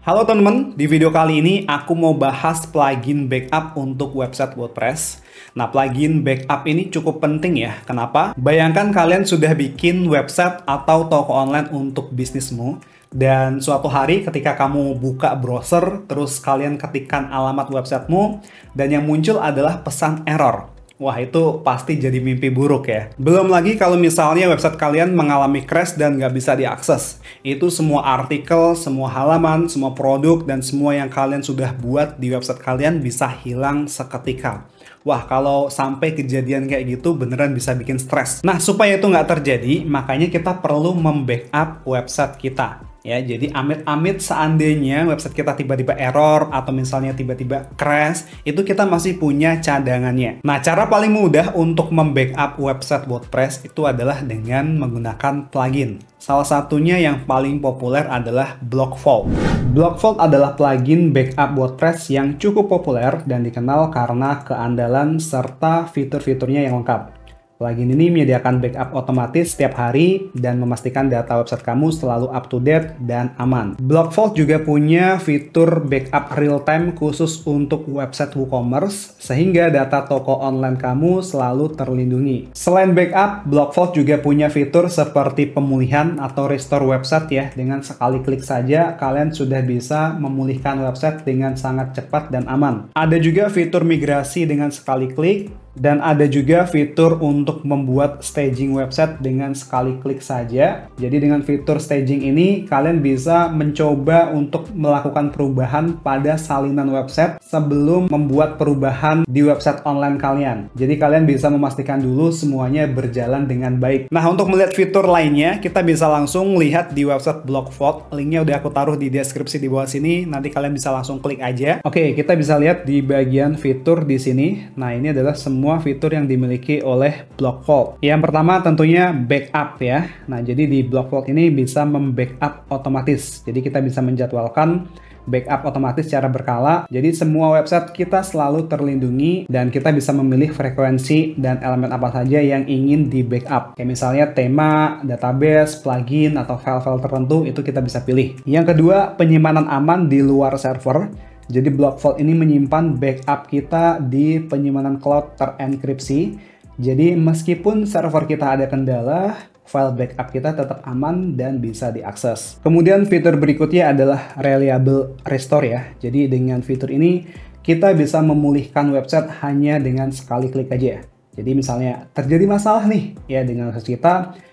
Halo teman-teman, di video kali ini aku mau bahas plugin backup untuk website WordPress. Nah, plugin backup ini cukup penting ya. Kenapa? Bayangkan kalian sudah bikin website atau toko online untuk bisnismu, dan suatu hari ketika kamu buka browser, terus kalian ketikkan alamat websitemu, dan yang muncul adalah pesan error. Wah, itu pasti jadi mimpi buruk ya. Belum lagi kalau misalnya website kalian mengalami crash dan nggak bisa diakses. Itu semua artikel, semua halaman, semua produk, dan semua yang kalian sudah buat di website kalian bisa hilang seketika. Wah, kalau sampai kejadian kayak gitu beneran bisa bikin stres. Nah, supaya itu nggak terjadi, makanya kita perlu membackup website kita. Ya, jadi amit-amit seandainya website kita tiba-tiba error atau misalnya tiba-tiba crash, itu kita masih punya cadangannya. Nah, cara paling mudah untuk membackup website WordPress itu adalah dengan menggunakan plugin. Salah satunya yang paling populer adalah Blockvault. Blockvault adalah plugin backup WordPress yang cukup populer dan dikenal karena keandalan serta fitur-fiturnya yang lengkap. Plugin ini menyediakan backup otomatis setiap hari dan memastikan data website kamu selalu up to date dan aman. Blockvault juga punya fitur backup real time khusus untuk website WooCommerce sehingga data toko online kamu selalu terlindungi. Selain backup, Blockvault juga punya fitur seperti pemulihan atau restore website ya. Dengan sekali klik saja kalian sudah bisa memulihkan website dengan sangat cepat dan aman. Ada juga fitur migrasi dengan sekali klik. Dan ada juga fitur untuk membuat staging website dengan sekali klik saja. Jadi dengan fitur staging ini, kalian bisa mencoba untuk melakukan perubahan pada salinan website sebelum membuat perubahan di website online kalian. Jadi kalian bisa memastikan dulu semuanya berjalan dengan baik. Nah, untuk melihat fitur lainnya, kita bisa langsung lihat di website Blockvault. Linknya udah aku taruh di deskripsi di bawah sini. Nanti kalian bisa langsung klik aja. Oke, kita bisa lihat di bagian fitur di sini. Nah, ini adalah semua fitur yang dimiliki oleh Blockvault. Yang pertama tentunya backup ya. Nah, jadi di Blockvault ini bisa membackup otomatis. Jadi kita bisa menjadwalkan backup otomatis secara berkala. Jadi semua website kita selalu terlindungi dan kita bisa memilih frekuensi dan elemen apa saja yang ingin di backup. Kayak misalnya tema, database, plugin, atau file-file tertentu itu kita bisa pilih. Yang kedua, penyimpanan aman di luar server. Jadi Blockvault ini menyimpan backup kita di penyimpanan cloud terenkripsi. Jadi meskipun server kita ada kendala, file backup kita tetap aman dan bisa diakses. Kemudian fitur berikutnya adalah Reliable Restore ya. Jadi dengan fitur ini kita bisa memulihkan website hanya dengan sekali klik aja. Jadi misalnya terjadi masalah nih ya dengan website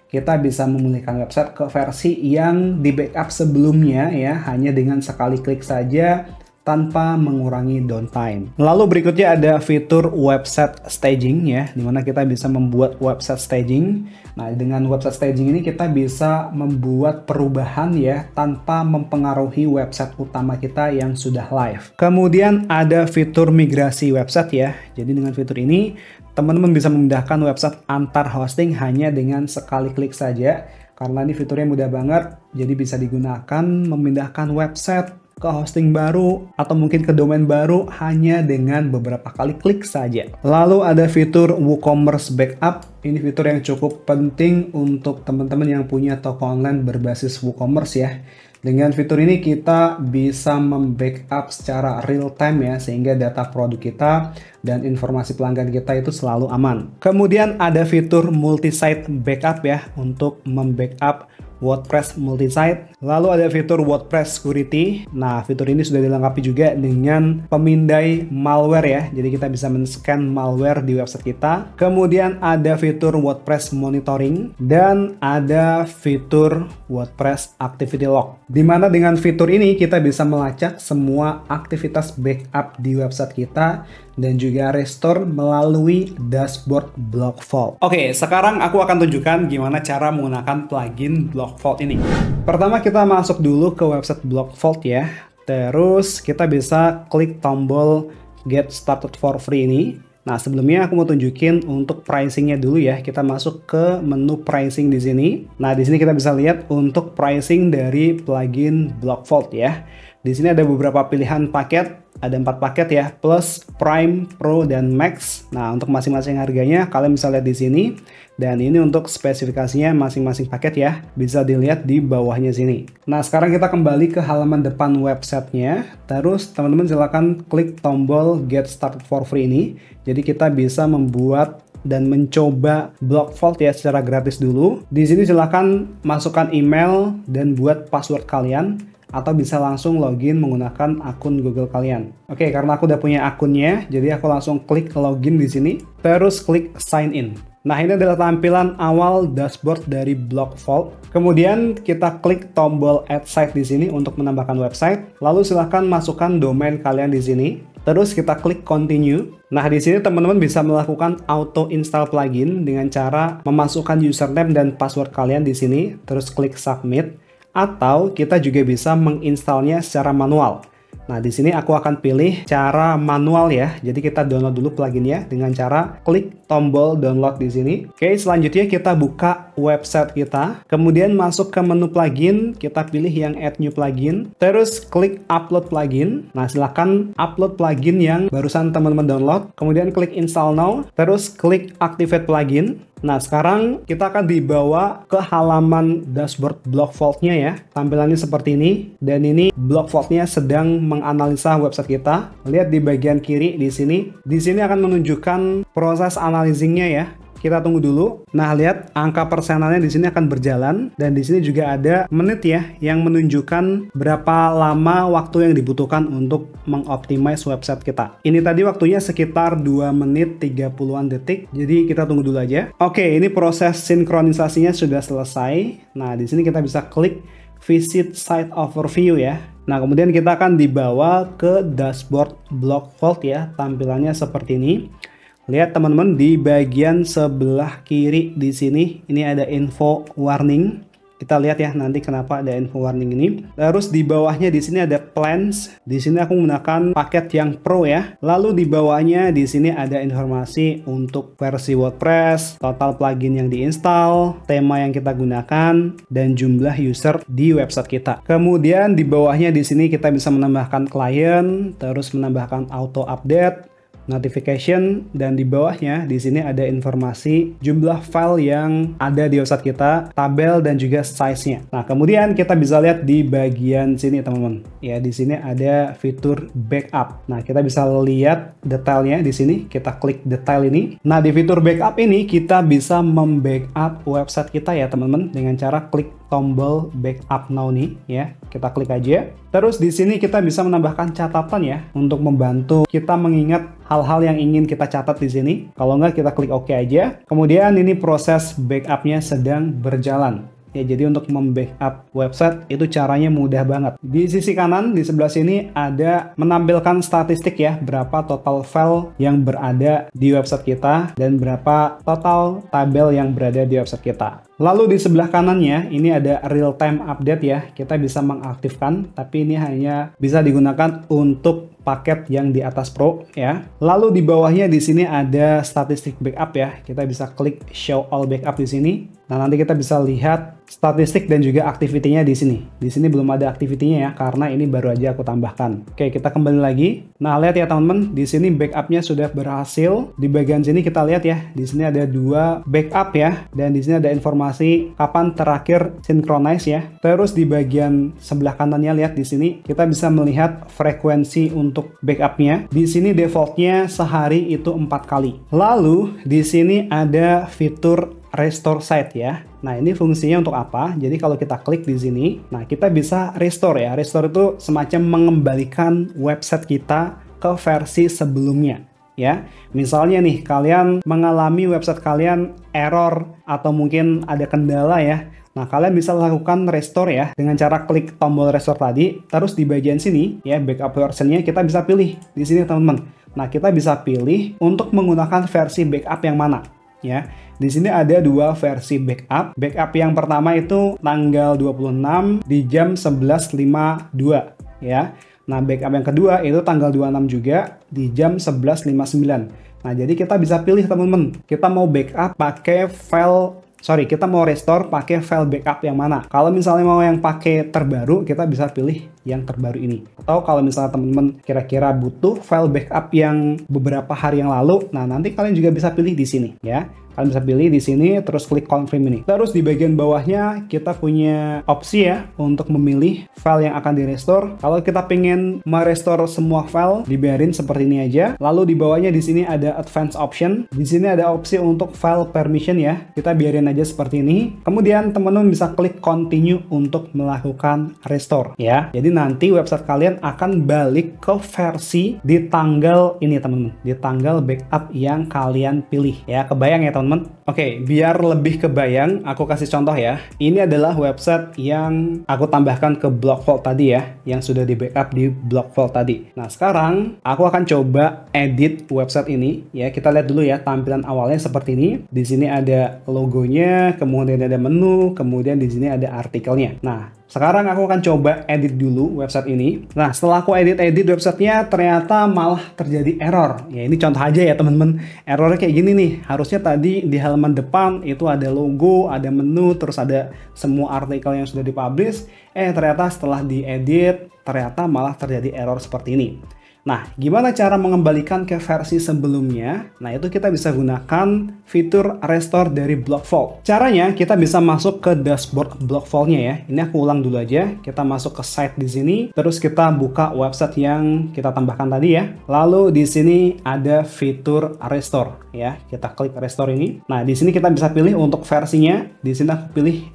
kita bisa memulihkan website ke versi yang di backup sebelumnya ya hanya dengan sekali klik saja tanpa mengurangi downtime. Lalu berikutnya ada fitur website staging ya, dimana kita bisa membuat website staging. Nah, dengan website staging ini kita bisa membuat perubahan ya tanpa mempengaruhi website utama kita yang sudah live. Kemudian ada fitur migrasi website ya. Jadi dengan fitur ini teman-teman bisa memindahkan website antar hosting hanya dengan sekali klik saja. Karena ini fiturnya mudah banget, jadi bisa digunakan memindahkan website ke hosting baru atau mungkin ke domain baru hanya dengan beberapa kali klik saja. Lalu ada fitur WooCommerce Backup. Ini fitur yang cukup penting untuk teman-teman yang punya toko online berbasis WooCommerce ya. Dengan fitur ini kita bisa membackup secara real time ya, sehingga data produk kita dan informasi pelanggan kita itu selalu aman. Kemudian ada fitur multi-site backup ya, untuk membackup WordPress multi-site. Lalu ada fitur WordPress Security. Nah, fitur ini sudah dilengkapi juga dengan pemindai malware ya. Jadi kita bisa men-scan malware di website kita. Kemudian ada fitur WordPress Monitoring dan ada fitur WordPress Activity Log. Dimana dengan fitur ini kita bisa melacak semua aktivitas backup di website kita dan juga restore melalui dashboard Blockvault. Oke, sekarang aku akan tunjukkan gimana cara menggunakan plugin Blockvault ini. Pertama kita masuk dulu ke website Blockvault ya. Terus kita bisa klik tombol Get Started for Free ini. Nah, sebelumnya aku mau tunjukin untuk pricingnya dulu ya. Kita masuk ke menu pricing di sini. Nah, di sini kita bisa lihat untuk pricing dari plugin Blockvault ya. Di sini ada beberapa pilihan paket, ada 4 paket ya, Plus, Prime, Pro, dan Max. Nah, untuk masing-masing harganya kalian bisa lihat di sini. Dan ini untuk spesifikasinya masing-masing paket ya, bisa dilihat di bawahnya sini. Nah, sekarang kita kembali ke halaman depan websitenya. Terus teman-teman silakan klik tombol Get Started for Free ini. Jadi kita bisa membuat dan mencoba Block Vault ya secara gratis dulu. Di sini silakan masukkan email dan buat password kalian, atau bisa langsung login menggunakan akun Google kalian. Oke, karena aku udah punya akunnya, jadi aku langsung klik login di sini, terus klik sign in. Nah, ini adalah tampilan awal dashboard dari Block Vault. Kemudian kita klik tombol add site di sini untuk menambahkan website. Lalu silahkan masukkan domain kalian di sini. Terus kita klik continue. Nah, di sini teman-teman bisa melakukan auto install plugin dengan cara memasukkan username dan password kalian di sini, terus klik submit. Atau kita juga bisa menginstalnya secara manual. Nah, di sini aku akan pilih cara manual ya. Jadi kita download dulu pluginnya dengan cara klik tombol download di sini. Oke, selanjutnya kita buka website kita. Kemudian masuk ke menu plugin, kita pilih yang add new plugin. Terus klik upload plugin. Nah, silakan upload plugin yang barusan teman-teman download. Kemudian klik install now. Terus klik activate plugin. Nah, sekarang kita akan dibawa ke halaman dashboard Block Vault-nya ya. Tampilannya seperti ini. Dan ini Block Vault-nya sedang menganalisa website kita. Lihat di bagian kiri di sini. Di sini akan menunjukkan proses analyzing-nya ya. Kita tunggu dulu. Nah, lihat angka persenannya di sini akan berjalan, dan di sini juga ada menit ya yang menunjukkan berapa lama waktu yang dibutuhkan untuk mengoptimize website kita. Ini tadi waktunya sekitar 2 menit 30-an detik. Jadi kita tunggu dulu aja. Oke, ini proses sinkronisasinya sudah selesai. Nah, di sini kita bisa klik visit site overview ya. Nah, kemudian kita akan dibawa ke dashboard Block Vault ya. Tampilannya seperti ini. Lihat teman-teman, di bagian sebelah kiri di sini ini ada info warning. Kita lihat ya nanti kenapa ada info warning ini. Terus di bawahnya di sini ada plans. Di sini aku menggunakan paket yang Pro ya. Lalu di bawahnya di sini ada informasi untuk versi WordPress, total plugin yang diinstal, tema yang kita gunakan, dan jumlah user di website kita. Kemudian di bawahnya di sini kita bisa menambahkan klien, terus menambahkan auto update, notification, dan di bawahnya di sini ada informasi jumlah file yang ada di website kita, tabel, dan juga size-nya. Nah, kemudian kita bisa lihat di bagian sini teman-teman. Ya, di sini ada fitur backup. Nah, kita bisa lihat detailnya di sini. Kita klik detail ini. Nah, di fitur backup ini kita bisa membackup website kita ya teman-teman dengan cara klik tombol backup now nih ya. Kita klik aja. Terus di sini kita bisa menambahkan catatan ya untuk membantu kita mengingat hal-hal yang ingin kita catat di sini. Kalau nggak kita klik OK aja. Kemudian ini proses backupnya sedang berjalan. Ya, jadi untuk membackup website itu caranya mudah banget. Di sisi kanan di sebelah sini ada menampilkan statistik ya, berapa total file yang berada di website kita dan berapa total tabel yang berada di website kita. Lalu di sebelah kanannya ini ada real time update ya. Kita bisa mengaktifkan, tapi ini hanya bisa digunakan untuk paket yang di atas Pro ya. Lalu di bawahnya di sini ada statistik backup ya. Kita bisa klik show all backup di sini. Nah, nanti kita bisa lihat statistik dan juga activity-nya di sini. Di sini belum ada activity-nya ya, karena ini baru aja aku tambahkan. Oke, kita kembali lagi. Nah, lihat ya teman-teman, di sini backup-nya sudah berhasil. Di bagian sini kita lihat ya, di sini ada 2 backup ya, dan di sini ada informasi kapan terakhir synchronize ya. Terus di bagian sebelah kanannya lihat di sini kita bisa melihat frekuensi untuk backup-nya. Di sini default-nya sehari itu 4 kali. Lalu di sini ada fitur restore site ya. Nah, ini fungsinya untuk apa? Jadi kalau kita klik di sini, nah kita bisa restore ya. Restore itu semacam mengembalikan website kita ke versi sebelumnya ya. Misalnya nih, kalian mengalami website kalian error atau mungkin ada kendala ya. Nah, kalian bisa lakukan restore ya dengan cara klik tombol restore tadi. Terus di bagian sini ya, backup versionnya kita bisa pilih di sini teman-teman. Nah, kita bisa pilih untuk menggunakan versi backup yang mana ya. Di sini ada 2 versi backup. Backup yang pertama itu tanggal 26 di jam 11.52 ya. Nah, backup yang kedua itu tanggal 26 juga di jam 11.59. Nah, jadi kita bisa pilih teman-teman. Kita mau backup pakai file kita mau restore pakai file backup yang mana. Kalau misalnya mau yang pakai terbaru, kita bisa pilih yang terbaru ini. Atau kalau misalnya teman-teman kira-kira butuh file backup yang beberapa hari yang lalu, nah nanti kalian juga bisa pilih di sini ya. Kalian bisa pilih di sini, terus klik confirm ini. Terus di bagian bawahnya kita punya opsi ya untuk memilih file yang akan direstore. Kalau kita pengen merestore semua file, dibiarin seperti ini aja. Lalu di bawahnya di sini ada advanced option. Di sini ada opsi untuk file permission ya. Kita biarin aja seperti ini. Kemudian teman-teman bisa klik continue untuk melakukan restore ya. Jadi nanti website kalian akan balik ke versi di tanggal ini teman-teman, di tanggal backup yang kalian pilih ya. Kebayang ya teman-teman? Oke, biar lebih kebayang, aku kasih contoh ya. Ini adalah website yang aku tambahkan ke block vault tadi ya, yang sudah di backup di block vault tadi. Nah, sekarang aku akan coba edit website ini ya. Kita lihat dulu ya tampilan awalnya seperti ini. Di sini ada logonya, kemudian ada menu, kemudian di sini ada artikelnya. Nah, sekarang aku akan coba edit dulu website ini. Nah, setelah aku edit websitenya, ternyata malah terjadi error. Ya, ini contoh aja ya teman-teman. Errornya kayak gini nih. Harusnya tadi di halaman depan itu ada logo, ada menu, terus ada semua artikel yang sudah dipublish. Ternyata setelah diedit, ternyata malah terjadi error seperti ini. Nah, gimana cara mengembalikan ke versi sebelumnya? Nah, itu kita bisa gunakan fitur restore dari block vault. Caranya, kita bisa masuk ke dashboard block vault-nya ya. Ini aku ulang dulu aja. Kita masuk ke site di sini, terus kita buka website yang kita tambahkan tadi ya. Lalu di sini ada fitur restore ya. Kita klik restore ini. Nah, di sini kita bisa pilih untuk versinya. Di sini aku pilih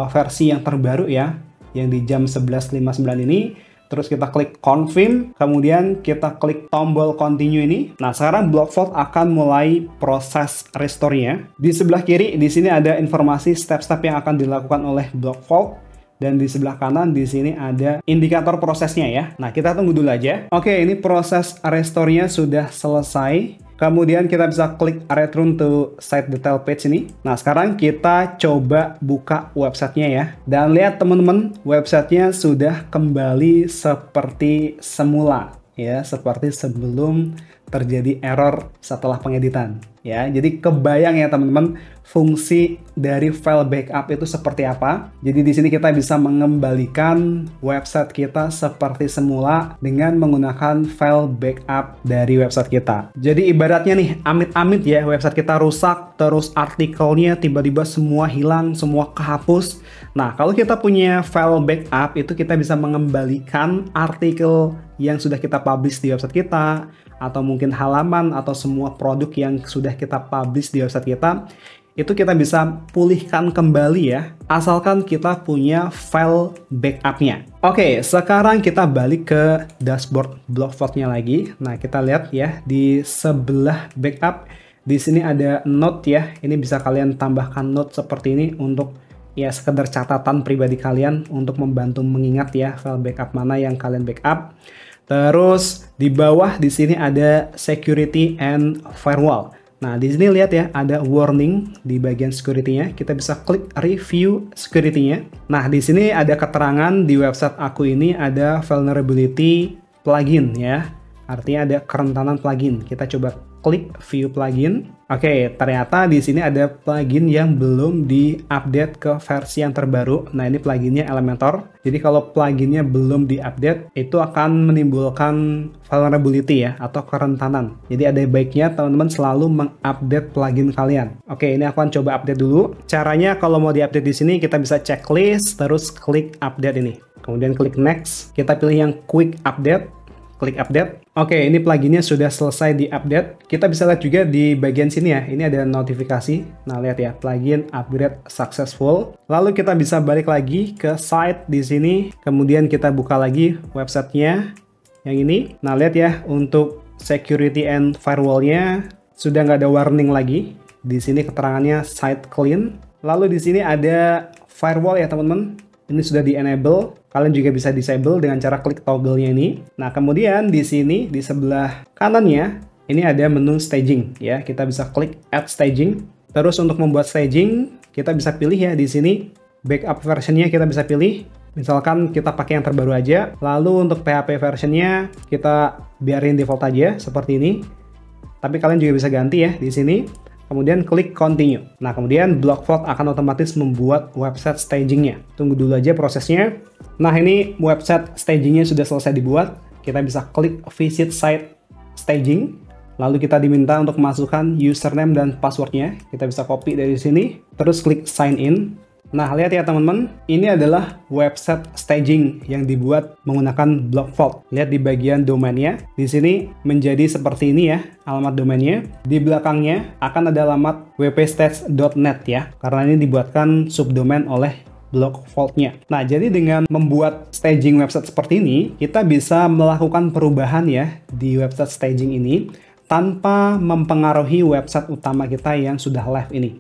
versi yang terbaru ya, yang di jam 11.59 ini. Terus kita klik confirm, kemudian kita klik tombol continue ini. Nah, sekarang block vault akan mulai proses restore-nya. Di sebelah kiri, di sini ada informasi step-step yang akan dilakukan oleh block vault. Dan di sebelah kanan, di sini ada indikator prosesnya ya. Nah, kita tunggu dulu aja. Oke, ini proses restore-nya sudah selesai. Kemudian kita bisa klik return to site detail page ini. Nah, sekarang kita coba buka websitenya ya. Dan lihat teman-teman, websitenya sudah kembali seperti semula ya, seperti sebelum terjadi error setelah pengeditan ya. Jadi kebayang ya teman-teman fungsi dari file backup itu seperti apa. Jadi di sini kita bisa mengembalikan website kita seperti semula dengan menggunakan file backup dari website kita. Jadi ibaratnya nih, amit-amit ya website kita rusak, terus artikelnya tiba-tiba semua hilang, semua kehapus. Nah, kalau kita punya file backup itu kita bisa mengembalikan artikel yang sudah kita publish di website kita, atau mungkin halaman atau semua produk yang sudah kita publish di website kita, itu kita bisa pulihkan kembali ya, asalkan kita punya file backupnya. Oke, sekarang kita balik ke dashboard block vault-nya lagi. Nah, kita lihat ya di sebelah backup, di sini ada note ya. Ini bisa kalian tambahkan note seperti ini untuk ya sekedar catatan pribadi kalian untuk membantu mengingat ya file backup mana yang kalian backup. Terus di bawah di sini ada security and firewall. Nah, di sini lihat ya ada warning di bagian security-nya. Kita bisa klik review security-nya. Nah, di sini ada keterangan di website aku ini ada vulnerability plugin ya. Artinya ada kerentanan plugin. Kita coba klik view plugin. Oke, ternyata di sini ada plugin yang belum diupdate ke versi yang terbaru. Nah, ini pluginnya Elementor. Jadi kalau pluginnya belum diupdate, itu akan menimbulkan vulnerability ya, atau kerentanan. Jadi ada baiknya teman-teman selalu mengupdate plugin kalian. Oke, ini aku akan coba update dulu. Caranya kalau mau diupdate di sini, kita bisa checklist, terus klik update ini. Kemudian klik next. Kita pilih yang quick update. Klik update. Oke, ini pluginnya sudah selesai di-update. Kita bisa lihat juga di bagian sini ya, ini ada notifikasi. Nah, lihat ya, plugin upgrade successful. Lalu kita bisa balik lagi ke site di sini. Kemudian kita buka lagi websitenya yang ini. Nah, lihat ya, untuk security and firewall-nya sudah nggak ada warning lagi. Di sini keterangannya site clean. Lalu di sini ada firewall ya, teman-teman. Ini sudah di-enable. Kalian juga bisa disable dengan cara klik toggle-nya ini. Nah, kemudian di sini, di sebelah kanannya, ini ada menu staging. Ya, kita bisa klik add staging. Terus untuk membuat staging, kita bisa pilih ya di sini. Backup versionnya kita bisa pilih. Misalkan kita pakai yang terbaru aja. Lalu untuk PHP versionnya, kita biarin default aja, seperti ini. Tapi kalian juga bisa ganti ya di sini. kemudian klik continue. Nah, kemudian Blockvault akan otomatis membuat website stagingnya. Tunggu dulu aja prosesnya. Nah, ini website stagingnya sudah selesai dibuat. Kita bisa klik visit site staging. Lalu kita diminta untuk masukkan username dan passwordnya. Kita bisa copy dari sini, terus klik sign in. Nah, lihat ya teman-teman, ini adalah website staging yang dibuat menggunakan Blockvault. Lihat di bagian domainnya, di sini menjadi seperti ini ya, alamat domainnya. Di belakangnya akan ada alamat wpstage.net ya, karena ini dibuatkan subdomain oleh Blockvault-nya. Nah, jadi dengan membuat staging website seperti ini, kita bisa melakukan perubahan ya di website staging ini tanpa mempengaruhi website utama kita yang sudah live ini.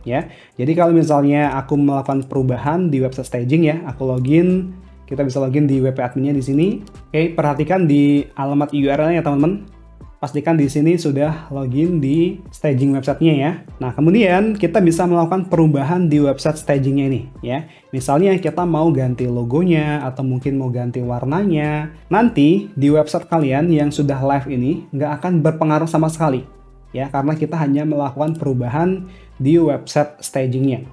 Ya, jadi kalau misalnya aku melakukan perubahan di website staging ya, aku login, kita bisa login di WP adminnya di sini. Oke, perhatikan di alamat URL-nya ya teman-teman. Pastikan di sini sudah login di staging websitenya ya. Nah, kemudian kita bisa melakukan perubahan di website stagingnya ini ya. Misalnya kita mau ganti logonya atau mungkin mau ganti warnanya. Nanti di website kalian yang sudah live ini nggak akan berpengaruh sama sekali. Ya, karena kita hanya melakukan perubahan di website stagingnya.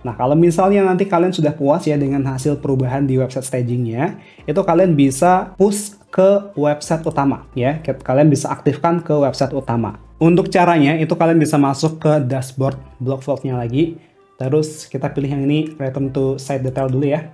Nah, kalau misalnya nanti kalian sudah puas ya dengan hasil perubahan di website stagingnya, itu kalian bisa push ke website utama ya. Kalian bisa aktifkan ke website utama. Untuk caranya itu kalian bisa masuk ke dashboard Blockvault-nya lagi. Terus kita pilih yang ini, return to site detail dulu ya.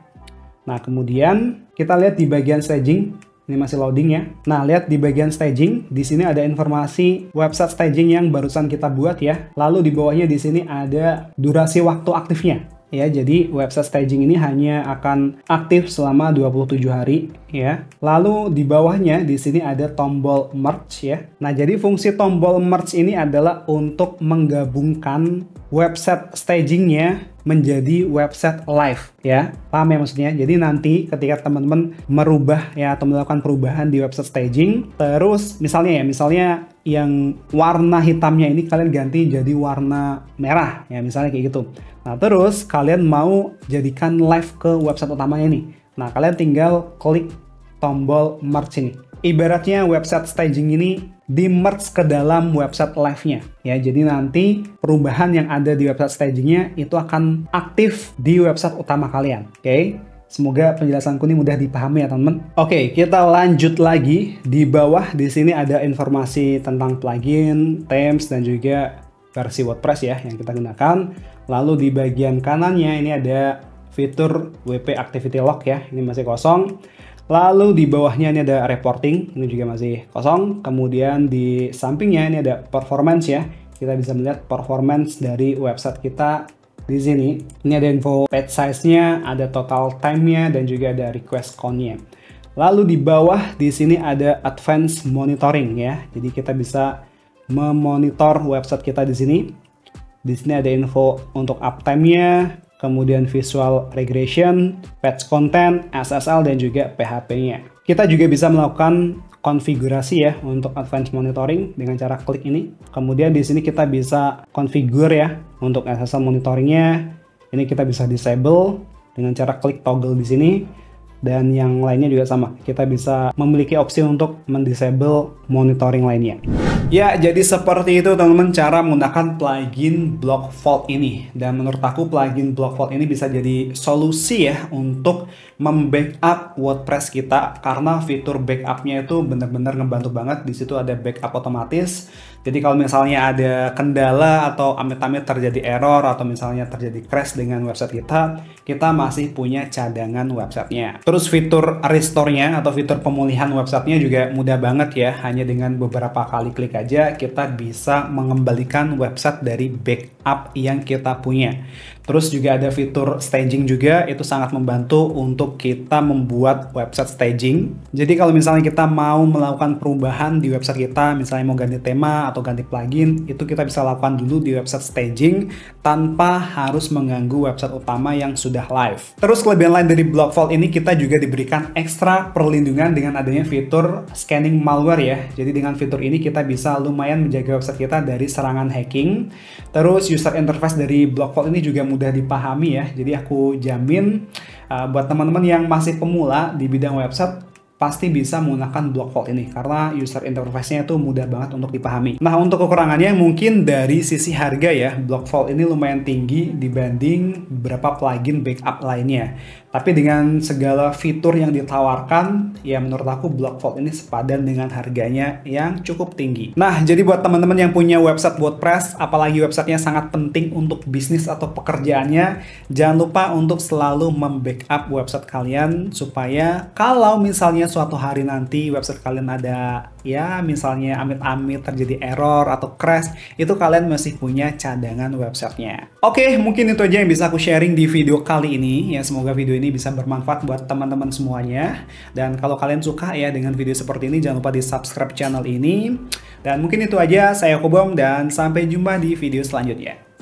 Nah, kemudian kita lihat di bagian staging. Ini masih loading ya. Nah, lihat di bagian staging, di sini ada informasi website staging yang barusan kita buat ya. Lalu di bawahnya di sini ada durasi waktu aktifnya. Ya, jadi website staging ini hanya akan aktif selama 27 hari ya. Lalu di bawahnya di sini ada tombol merge ya. Nah, jadi fungsi tombol merge ini adalah untuk menggabungkan website stagingnya menjadi website live ya. Paham ya maksudnya? Jadi nanti ketika teman-teman merubah ya atau melakukan perubahan di website staging, terus misalnya yang warna hitamnya ini kalian ganti jadi warna merah ya, misalnya kayak gitu. Nah, terus kalian mau jadikan live ke website utamanya ini. Nah, kalian tinggal klik tombol merge ini. Ibaratnya website staging ini di-merge ke dalam website live-nya. Ya, jadi nanti perubahan yang ada di website staging-nya itu akan aktif di website utama kalian. Oke? Semoga penjelasanku ini mudah dipahami ya, teman-teman. Oke, kita lanjut lagi. Di bawah di sini ada informasi tentang plugin, themes, dan juga versi WordPress ya yang kita gunakan. Lalu di bagian kanannya ini ada fitur WP Activity Log ya. Ini masih kosong. Lalu di bawahnya ini ada reporting, ini juga masih kosong. Kemudian di sampingnya ini ada performance ya. Kita bisa melihat performance dari website kita di sini. Ini ada info page size-nya, ada total time-nya, dan juga ada request count-nya. Lalu di bawah di sini ada advanced monitoring ya. Jadi kita bisa memonitor website kita di sini. Di sini ada info untuk uptime-nya, kemudian visual regression, page content, SSL, dan juga PHP-nya. Kita juga bisa melakukan konfigurasi ya untuk advanced monitoring dengan cara klik ini. Kemudian di sini kita bisa configure ya untuk SSL monitoringnya. Ini kita bisa disable dengan cara klik toggle di sini. Dan yang lainnya juga sama. Kita bisa memiliki opsi untuk mendisable monitoring lainnya. Ya, jadi seperti itu teman-teman cara menggunakan plugin Blockvault ini. Dan menurut aku plugin Blockvault ini bisa jadi solusi ya untuk membackup WordPress kita. Karena fitur backupnya itu benar-benar ngebantu banget. Di situ ada backup otomatis. Jadi kalau misalnya ada kendala atau amit-amit terjadi error atau misalnya terjadi crash dengan website kita masih punya cadangan websitenya. Terus fitur restore-nya atau fitur pemulihan websitenya juga mudah banget ya. Hanya dengan beberapa kali klik aja kita bisa mengembalikan website dari backup yang kita punya. Terus juga ada fitur staging juga, itu sangat membantu untuk kita membuat website staging. Jadi kalau misalnya kita mau melakukan perubahan di website kita, misalnya mau ganti tema atau ganti plugin, itu kita bisa lakukan dulu di website staging tanpa harus mengganggu website utama yang sudah live. Terus kelebihan lain dari Blockvault ini, kita juga diberikan ekstra perlindungan dengan adanya fitur scanning malware ya. Jadi dengan fitur ini kita bisa lumayan menjaga website kita dari serangan hacking. Terus user interface dari Blockvault ini juga mudah dipahami ya. Jadi aku jamin buat teman-teman yang masih pemula di bidang website, pasti bisa menggunakan Blockvault ini karena user interface-nya itu mudah banget untuk dipahami. Nah, untuk kekurangannya mungkin dari sisi harga ya, Blockvault ini lumayan tinggi dibanding beberapa plugin backup lainnya. Tapi dengan segala fitur yang ditawarkan, ya menurut aku Blockvault ini sepadan dengan harganya yang cukup tinggi. Nah, jadi buat teman-teman yang punya website WordPress, apalagi websitenya sangat penting untuk bisnis atau pekerjaannya, jangan lupa untuk selalu membackup website kalian supaya kalau misalnya suatu hari nanti website kalian ada, ya misalnya amit-amit terjadi error atau crash, itu kalian masih punya cadangan websitenya. Oke, mungkin itu aja yang bisa aku sharing di video kali ini. Ya, semoga video ini bisa bermanfaat buat teman-teman semuanya. Dan kalau kalian suka ya dengan video seperti ini, jangan lupa di subscribe channel ini. Dan mungkin itu aja, saya Kobom dan sampai jumpa di video selanjutnya.